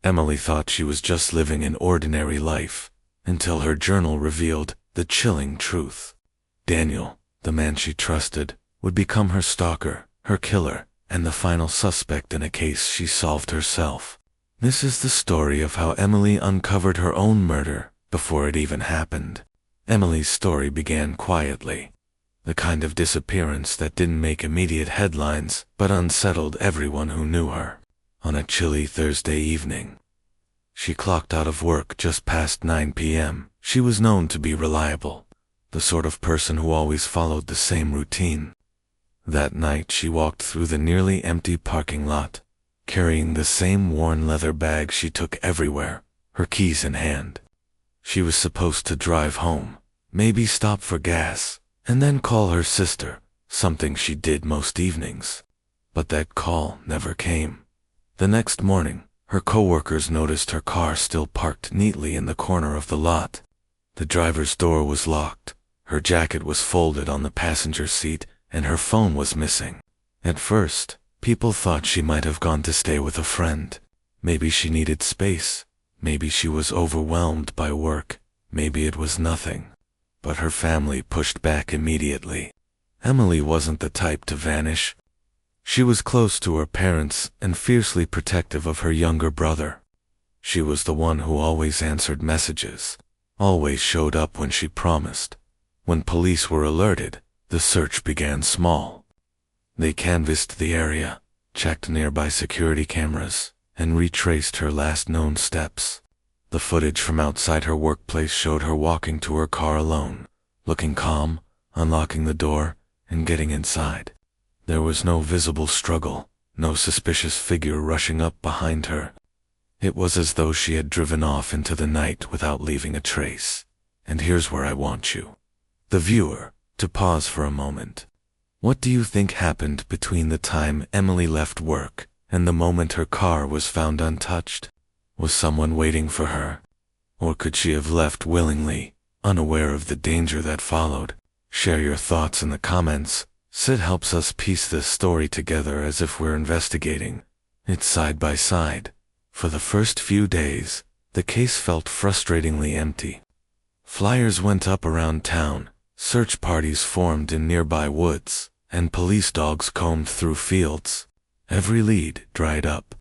Emily thought she was just living an ordinary life, until her journal revealed the chilling truth. Daniel, the man she trusted, would become her stalker, her killer, and the final suspect in a case she solved herself. This is the story of how Emily uncovered her own murder before it even happened. Emily's story began quietly, the kind of disappearance that didn't make immediate headlines but unsettled everyone who knew her. On a chilly Thursday evening, she clocked out of work just past 9 p.m. She was known to be reliable, the sort of person who always followed the same routine. That night she walked through the nearly empty parking lot, carrying the same worn leather bag she took everywhere, her keys in hand. She was supposed to drive home, maybe stop for gas, and then call her sister, something she did most evenings. But that call never came. The next morning, her coworkers noticed her car still parked neatly in the corner of the lot. The driver's door was locked, her jacket was folded on the passenger seat, and her phone was missing. At first, people thought she might have gone to stay with a friend. Maybe she needed space. Maybe she was overwhelmed by work. Maybe it was nothing. But her family pushed back immediately. Emily wasn't the type to vanish. She was close to her parents and fiercely protective of her younger brother. She was the one who always answered messages, always showed up when she promised. When police were alerted, the search began small. They canvassed the area, checked nearby security cameras, and retraced her last known steps. The footage from outside her workplace showed her walking to her car alone, looking calm, unlocking the door, and getting inside. There was no visible struggle, no suspicious figure rushing up behind her. It was as though she had driven off into the night without leaving a trace. And here's where I want you, the viewer, to pause for a moment. What do you think happened between the time Emily left work and the moment her car was found untouched? Was someone waiting for her? Or could she have left willingly, unaware of the danger that followed? Share your thoughts in the comments. Sid helps us piece this story together as if we're investigating it side by side. For the first few days, the case felt frustratingly empty. Flyers went up around town, search parties formed in nearby woods, and police dogs combed through fields. Every lead dried up.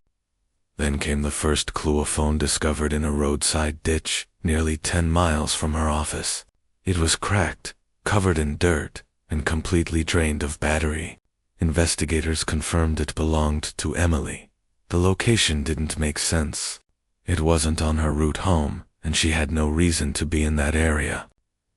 Then came the first clue: a phone discovered in a roadside ditch, nearly 10 miles from her office. It was cracked, covered in dirt, and completely drained of battery. Investigators confirmed it belonged to Emily. The location didn't make sense. It wasn't on her route home, and she had no reason to be in that area.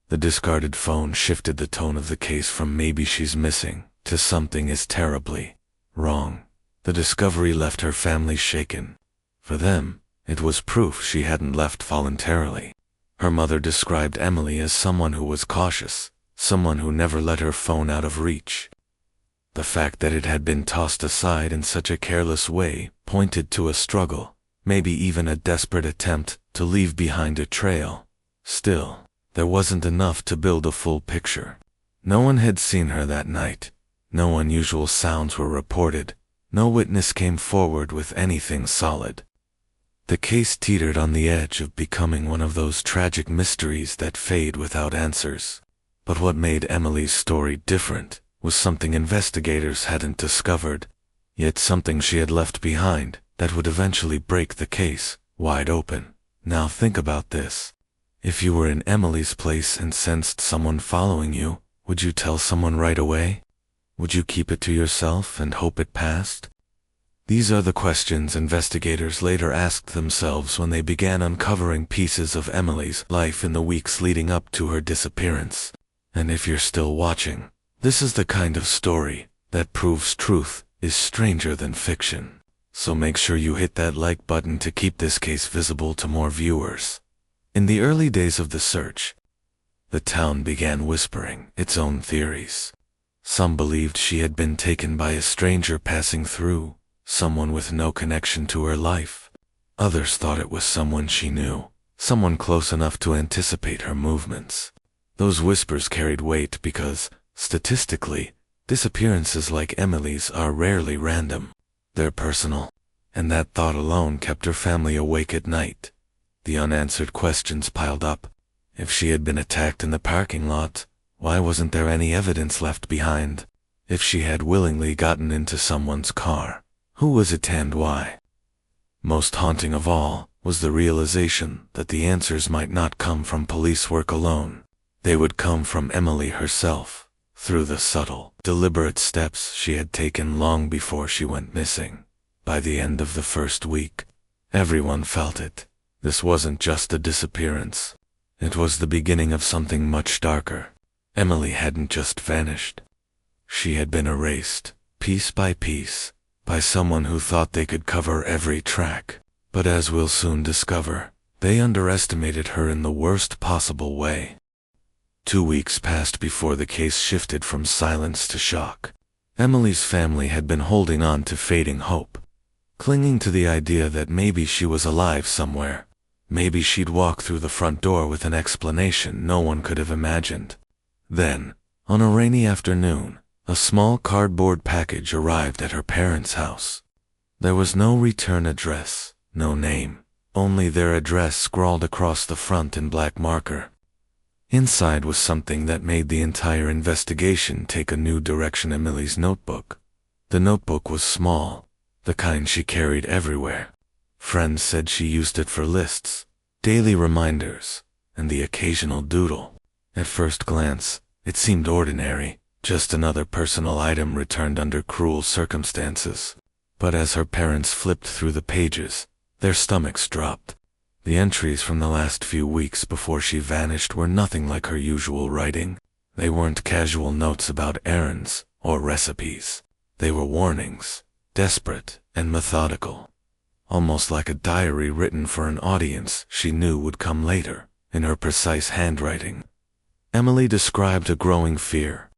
The discarded phone shifted the tone of the case from maybe she's missing to something is terribly wrong. The discovery left her family shaken. For them, it was proof she hadn't left voluntarily. Her mother described Emily as someone who was cautious, someone who never let her phone out of reach. The fact that it had been tossed aside in such a careless way pointed to a struggle, maybe even a desperate attempt to leave behind a trail. Still, there wasn't enough to build a full picture. No one had seen her that night. No unusual sounds were reported. No witness came forward with anything solid. The case teetered on the edge of becoming one of those tragic mysteries that fade without answers. But what made Emily's story different was something investigators hadn't discovered, yet something she had left behind that would eventually break the case wide open. Now think about this. If you were in Emily's place and sensed someone following you, would you tell someone right away? Would you keep it to yourself and hope it passed? These are the questions investigators later asked themselves when they began uncovering pieces of Emily's life in the weeks leading up to her disappearance. And if you're still watching, this is the kind of story that proves truth is stranger than fiction. So make sure you hit that like button to keep this case visible to more viewers. In the early days of the search, the town began whispering its own theories. Some believed she had been taken by a stranger passing through, someone with no connection to her life. Others thought it was someone she knew, someone close enough to anticipate her movements. Those whispers carried weight because, statistically, disappearances like Emily's are rarely random. They're personal. and that thought alone kept her family awake at night. The unanswered questions piled up. If she had been attacked in the parking lot, why wasn't there any evidence left behind? If she had willingly gotten into someone's car, who was it and why? Most haunting of all was the realization that the answers might not come from police work alone. They would come from Emily herself, through the subtle, deliberate steps she had taken long before she went missing. By the end of the first week, everyone felt it. This wasn't just a disappearance. It was the beginning of something much darker. Emily hadn't just vanished. She had been erased, piece by piece, by someone who thought they could cover every track. But as we'll soon discover, they underestimated her in the worst possible way. 2 weeks passed before the case shifted from silence to shock. Emily's family had been holding on to fading hope, clinging to the idea that maybe she was alive somewhere. Maybe she'd walk through the front door with an explanation no one could have imagined. Then, on a rainy afternoon, a small cardboard package arrived at her parents' house. There was no return address, no name, only their address scrawled across the front in black marker. Inside was something that made the entire investigation take a new direction. Emily's notebook. The notebook was small, the kind she carried everywhere. Friends said she used it for lists, daily reminders, and the occasional doodle. At first glance, it seemed ordinary, just another personal item returned under cruel circumstances. But as her parents flipped through the pages, their stomachs dropped. The entries from the last few weeks before she vanished were nothing like her usual writing. They weren't casual notes about errands or recipes. They were warnings, desperate and methodical. Almost like a diary written for an audience she knew would come later, in her precise handwriting. Emily described a growing fear.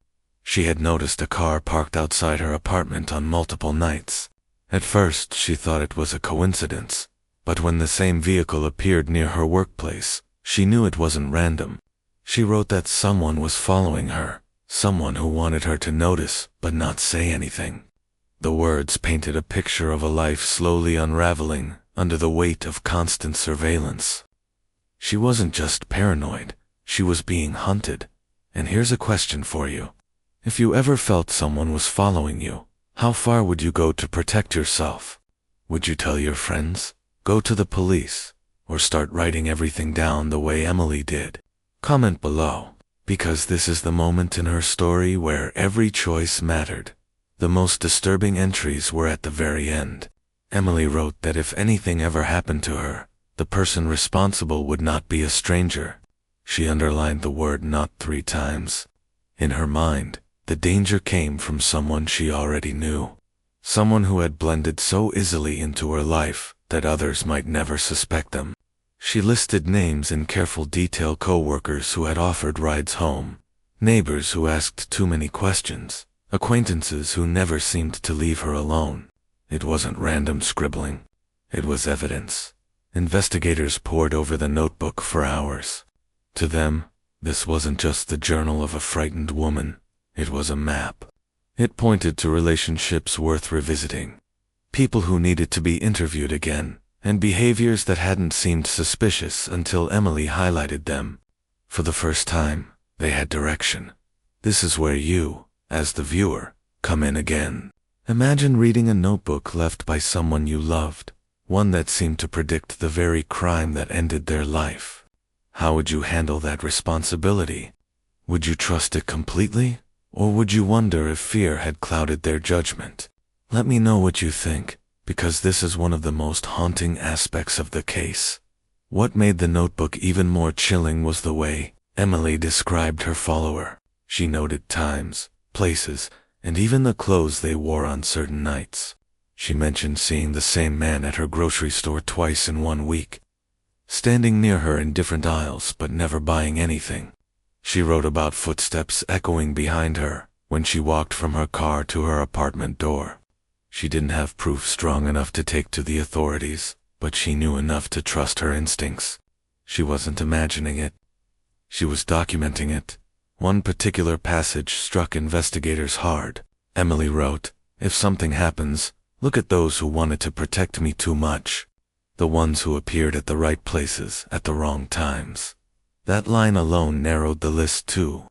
She had noticed a car parked outside her apartment on multiple nights. At first she thought it was a coincidence, but when the same vehicle appeared near her workplace, she knew it wasn't random. She wrote that someone was following her, someone who wanted her to notice but not say anything. The words painted a picture of a life slowly unraveling under the weight of constant surveillance. She wasn't just paranoid, she was being hunted. And here's a question for you. If you ever felt someone was following you, how far would you go to protect yourself? Would you tell your friends, go to the police, or start writing everything down the way Emily did? Comment below, because this is the moment in her story where every choice mattered. The most disturbing entries were at the very end. Emily wrote that if anything ever happened to her, the person responsible would not be a stranger. She underlined the word "not" 3 times. In her mind, the danger came from someone she already knew. Someone who had blended so easily into her life that others might never suspect them. She listed names in careful detail: co-workers who had offered rides home, neighbors who asked too many questions, acquaintances who never seemed to leave her alone. It wasn't random scribbling. It was evidence. Investigators pored over the notebook for hours. To them, this wasn't just the journal of a frightened woman. It was a map. It pointed to relationships worth revisiting, people who needed to be interviewed again, and behaviors that hadn't seemed suspicious until Emily highlighted them. For the first time, they had direction. This is where you, as the viewer, come in again. Imagine reading a notebook left by someone you loved, one that seemed to predict the very crime that ended their life. How would you handle that responsibility? Would you trust it completely, or would you wonder if fear had clouded their judgment? Let me know what you think, because this is one of the most haunting aspects of the case. What made the notebook even more chilling was the way Emily described her follower. She noted times, places, and even the clothes they wore on certain nights. She mentioned seeing the same man at her grocery store twice in 1 week, standing near her in different aisles but never buying anything. She wrote about footsteps echoing behind her when she walked from her car to her apartment door. She didn't have proof strong enough to take to the authorities, but she knew enough to trust her instincts. She wasn't imagining it. She was documenting it. One particular passage struck investigators hard. Emily wrote, "If something happens, Look at those who wanted to protect me too much. The ones who appeared at the right places at the wrong times. That line alone narrowed the list too.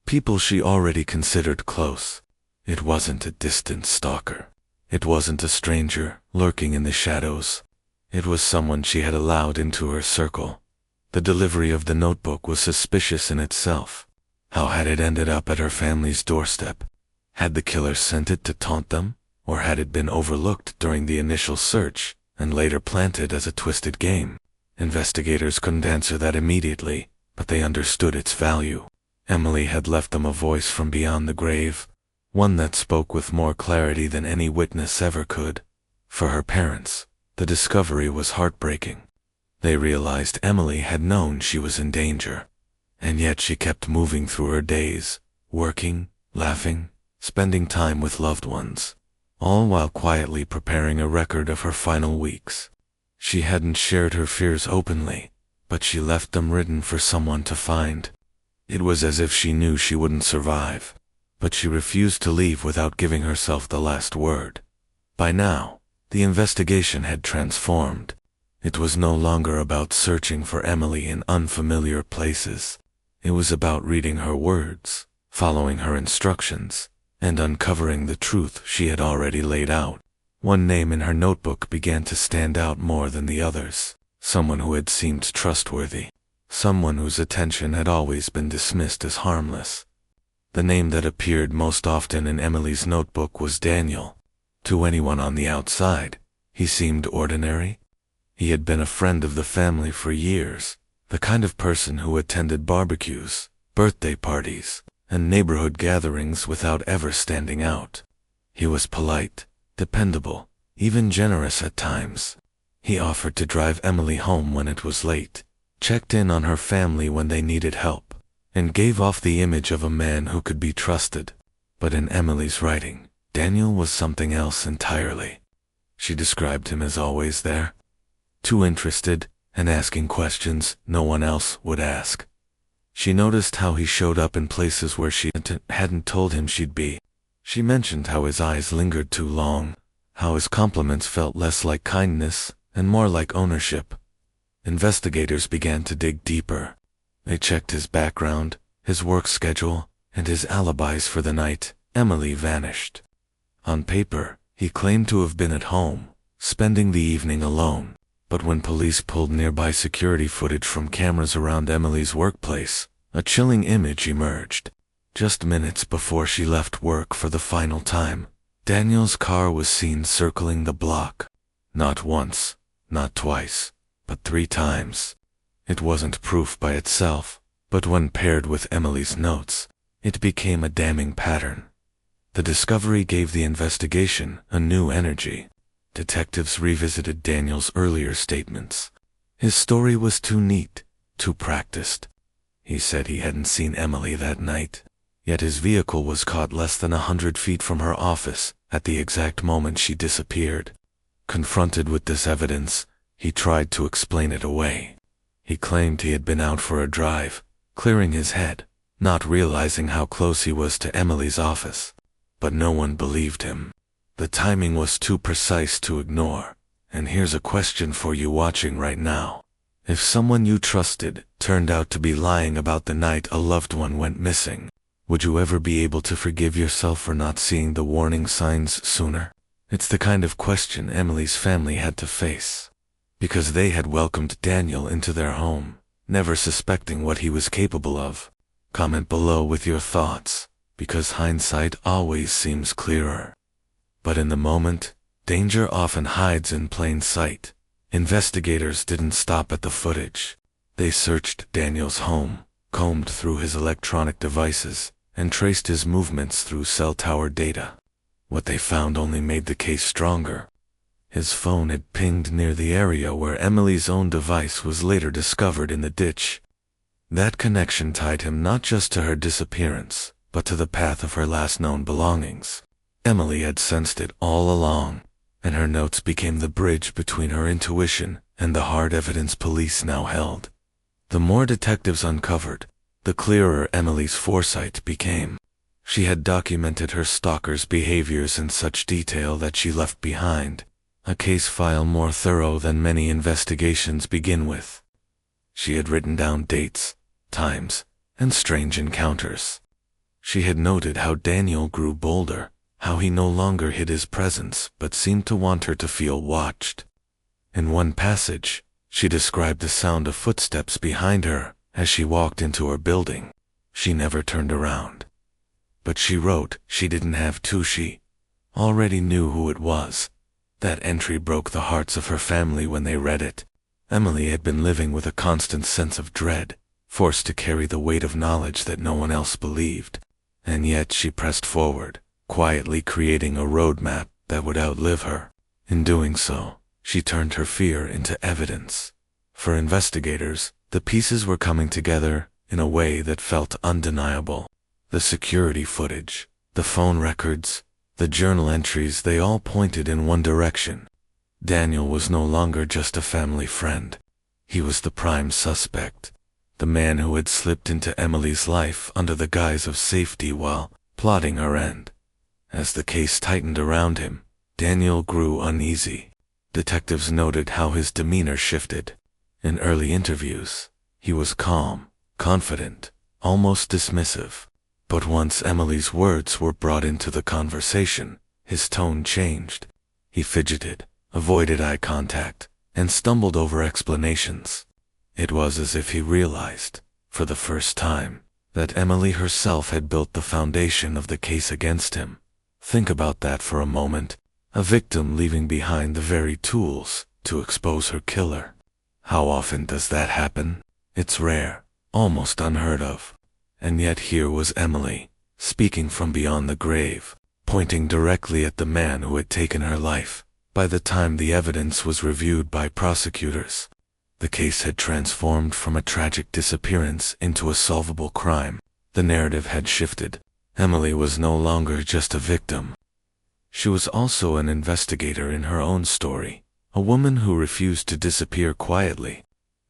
People she already considered close. It wasn't a distant stalker. It wasn't a stranger lurking in the shadows. It was someone she had allowed into her circle. The delivery of the notebook was suspicious in itself. How had it ended up at her family's doorstep? Had the killer sent it to taunt them? Or had it been overlooked during the initial search and later planted as a twisted game? Investigators couldn't answer that immediately, but they understood its value. Emily had left them a voice from beyond the grave, one that spoke with more clarity than any witness ever could. For her parents, the discovery was heartbreaking. They realized Emily had known she was in danger, and yet she kept moving through her days, working, laughing, spending time with loved ones, all while quietly preparing a record of her final weeks. She hadn't shared her fears openly, but she left them written for someone to find. It was as if she knew she wouldn't survive, but she refused to leave without giving herself the last word. By now, the investigation had transformed. It was no longer about searching for Emily in unfamiliar places. It was about reading her words, following her instructions, and uncovering the truth she had already laid out. One name in her notebook began to stand out more than the others. Someone who had seemed trustworthy. Someone whose attention had always been dismissed as harmless. The name that appeared most often in Emily's notebook was Daniel. To anyone on the outside, he seemed ordinary. He had been a friend of the family for years, the kind of person who attended barbecues, birthday parties, and neighborhood gatherings without ever standing out. He was polite, dependable, even generous at times. He offered to drive Emily home when it was late, checked in on her family when they needed help, and gave off the image of a man who could be trusted. But in Emily's writing, Daniel was something else entirely. She described him as always there, too interested and asking questions no one else would ask. She noticed how he showed up in places where she hadn't told him she'd be. She mentioned how his eyes lingered too long, how his compliments felt less like kindness and more like ownership. Investigators began to dig deeper. They checked his background, his work schedule, and his alibis for the night Emily vanished. On paper, he claimed to have been at home, spending the evening alone. But when police pulled nearby security footage from cameras around Emily's workplace, a chilling image emerged. Just minutes before she left work for the final time, Daniel's car was seen circling the block. Not once, not twice, but 3 times. It wasn't proof by itself, but when paired with Emily's notes, it became a damning pattern. The discovery gave the investigation a new energy. Detectives revisited Daniel's earlier statements. His story was too neat, too practiced. He said he hadn't seen Emily that night, yet his vehicle was caught less than 100 feet from her office at the exact moment she disappeared. Confronted with this evidence, he tried to explain it away. He claimed he had been out for a drive, clearing his head, not realizing how close he was to Emily's office. But no one believed him. The timing was too precise to ignore. And here's a question for you watching right now. If someone you trusted turned out to be lying about the night a loved one went missing, would you ever be able to forgive yourself for not seeing the warning signs sooner? It's the kind of question Emily's family had to face, because they had welcomed Daniel into their home, never suspecting what he was capable of. Comment below with your thoughts, because hindsight always seems clearer. But in the moment, danger often hides in plain sight. Investigators didn't stop at the footage. They searched Daniel's home, combed through his electronic devices, and traced his movements through cell tower data. What they found only made the case stronger. His phone had pinged near the area where Emily's own device was later discovered in the ditch. That connection tied him not just to her disappearance, but to the path of her last known belongings. Emily had sensed it all along, and her notes became the bridge between her intuition and the hard evidence police now held. The more detectives uncovered, the clearer Emily's foresight became. She had documented her stalker's behaviors in such detail that she left behind a case file more thorough than many investigations begin with. She had written down dates, times, and strange encounters. She had noted how Daniel grew bolder, how he no longer hid his presence but seemed to want her to feel watched. In one passage, she described the sound of footsteps behind her as she walked into her building. She never turned around. But she wrote she didn't have to. She already knew who it was. That entry broke the hearts of her family when they read it. Emily had been living with a constant sense of dread, forced to carry the weight of knowledge that no one else believed. And yet she pressed forward, quietly creating a roadmap that would outlive her. In doing so, she turned her fear into evidence. For investigators, the pieces were coming together in a way that felt undeniable. The security footage, the phone records, the journal entries, they all pointed in one direction. Daniel was no longer just a family friend. He was the prime suspect, the man who had slipped into Emily's life under the guise of safety while plotting her end. As the case tightened around him, Daniel grew uneasy. Detectives noted how his demeanor shifted. In early interviews, he was calm, confident, almost dismissive. But once Emily's words were brought into the conversation, his tone changed. He fidgeted, avoided eye contact, and stumbled over explanations. It was as if he realized, for the first time, that Emily herself had built the foundation of the case against him. Think about that for a moment. A victim leaving behind the very tools to expose her killer. How often does that happen? It's rare, almost unheard of. And yet here was Emily, speaking from beyond the grave, pointing directly at the man who had taken her life. By the time the evidence was reviewed by prosecutors, the case had transformed from a tragic disappearance into a solvable crime. The narrative had shifted. Emily was no longer just a victim. She was also an investigator in her own story, a woman who refused to disappear quietly.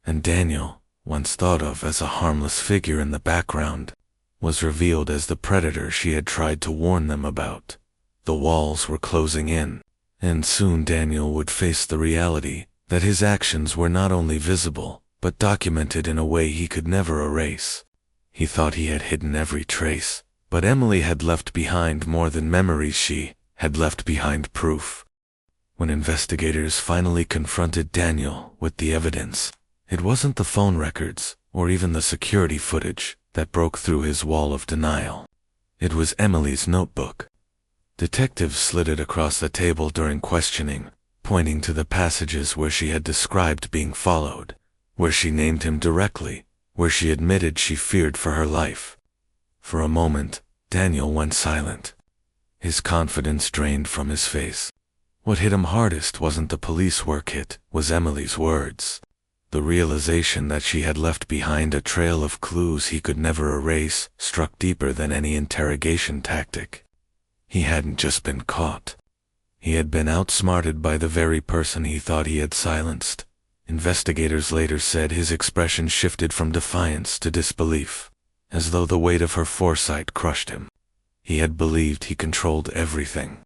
And Daniel, once thought of as a harmless figure in the background, was revealed as the predator she had tried to warn them about. The walls were closing in, and soon Daniel would face the reality that his actions were not only visible, but documented in a way he could never erase. He thought he had hidden every trace, but Emily had left behind more than memories. She had left behind proof. When investigators finally confronted Daniel with the evidence, it wasn't the phone records, or even the security footage, that broke through his wall of denial. It was Emily's notebook. Detectives slid it across the table during questioning, pointing to the passages where she had described being followed, where she named him directly, where she admitted she feared for her life. For a moment, Daniel went silent. His confidence drained from his face. What hit him hardest wasn't the police work, it was Emily's words. The realization that she had left behind a trail of clues he could never erase struck deeper than any interrogation tactic. He hadn't just been caught. He had been outsmarted by the very person he thought he had silenced. Investigators later said his expression shifted from defiance to disbelief, as though the weight of her foresight crushed him. He had believed he controlled everything.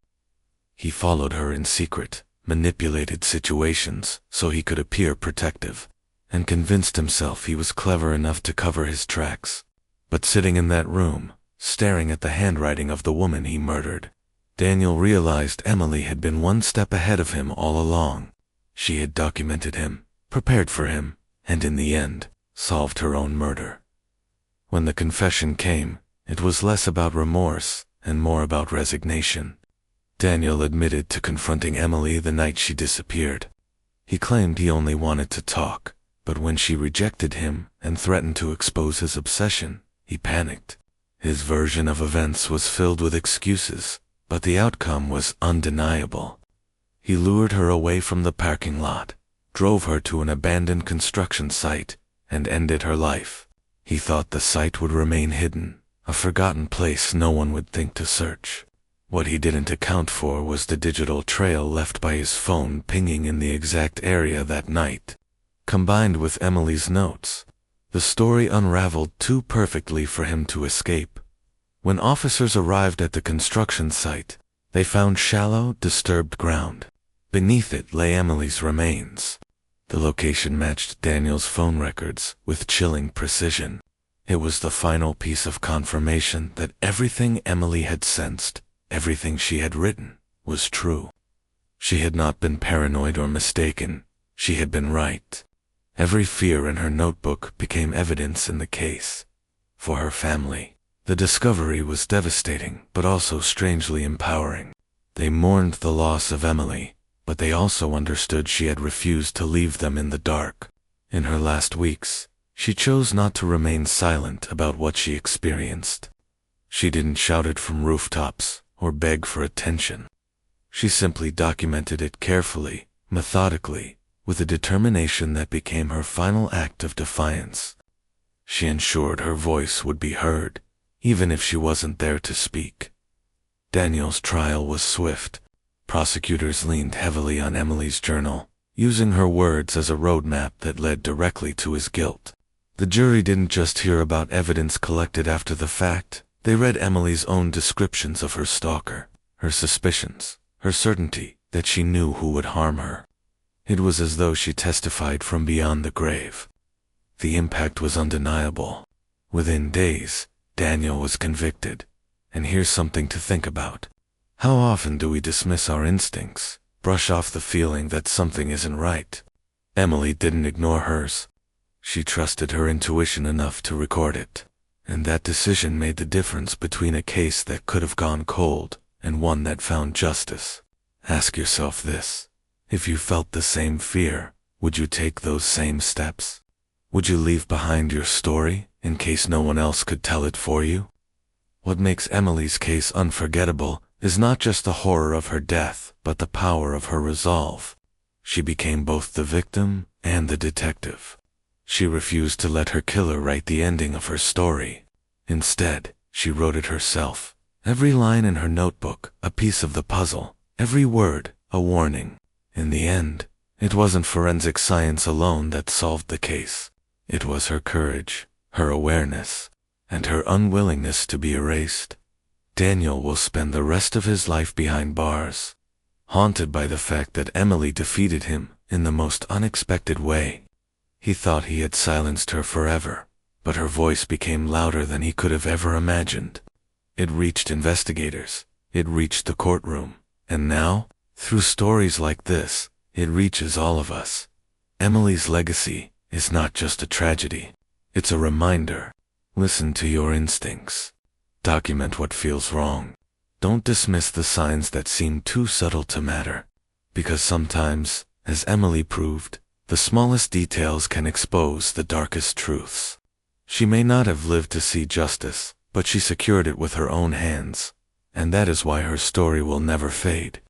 He followed her in secret, manipulated situations so he could appear protective, and convinced himself he was clever enough to cover his tracks. But sitting in that room, staring at the handwriting of the woman he murdered, Daniel realized Emily had been one step ahead of him all along. She had documented him, prepared for him, and in the end, solved her own murder. When the confession came, it was less about remorse and more about resignation. Daniel admitted to confronting Emily the night she disappeared. He claimed he only wanted to talk, but when she rejected him and threatened to expose his obsession, he panicked. His version of events was filled with excuses, but the outcome was undeniable. He lured her away from the parking lot, drove her to an abandoned construction site, and ended her life. He thought the site would remain hidden, a forgotten place no one would think to search. What he didn't account for was the digital trail left by his phone pinging in the exact area that night. Combined with Emily's notes, the story unraveled too perfectly for him to escape. When officers arrived at the construction site, they found shallow, disturbed ground. Beneath it lay Emily's remains. The location matched Daniel's phone records with chilling precision. It was the final piece of confirmation that everything Emily had sensed, everything she had written, was true. She had not been paranoid or mistaken. She had been right. Every fear in her notebook became evidence in the case. For her family, the discovery was devastating but also strangely empowering. They mourned the loss of Emily, but they also understood she had refused to leave them in the dark. In her last weeks, she chose not to remain silent about what she experienced. She didn't shout it from rooftops or beg for attention. She simply documented it carefully, methodically, with a determination that became her final act of defiance. She ensured her voice would be heard, even if she wasn't there to speak. Daniel's trial was swift. Prosecutors leaned heavily on Emily's journal, using her words as a roadmap that led directly to his guilt. The jury didn't just hear about evidence collected after the fact. They read Emily's own descriptions of her stalker, her suspicions, her certainty that she knew who would harm her. It was as though she testified from beyond the grave. The impact was undeniable. Within days, Daniel was convicted. And here's something to think about. How often do we dismiss our instincts, brush off the feeling that something isn't right? Emily didn't ignore hers. She trusted her intuition enough to record it. And that decision made the difference between a case that could have gone cold and one that found justice. Ask yourself this. If you felt the same fear, would you take those same steps? Would you leave behind your story in case no one else could tell it for you? What makes Emily's case unforgettable is not just the horror of her death, but the power of her resolve. She became both the victim and the detective. She refused to let her killer write the ending of her story. Instead, she wrote it herself. Every line in her notebook, a piece of the puzzle. Every word, a warning. In the end, it wasn't forensic science alone that solved the case. It was her courage, her awareness, and her unwillingness to be erased. Daniel will spend the rest of his life behind bars, haunted by the fact that Emily defeated him in the most unexpected way. He thought he had silenced her forever, but her voice became louder than he could have ever imagined. It reached investigators, it reached the courtroom, and now, through stories like this, it reaches all of us. Emily's legacy is not just a tragedy, it's a reminder. Listen to your instincts. Document what feels wrong. Don't dismiss the signs that seem too subtle to matter. Because sometimes, as Emily proved, the smallest details can expose the darkest truths. She may not have lived to see justice, but she secured it with her own hands. And that is why her story will never fade.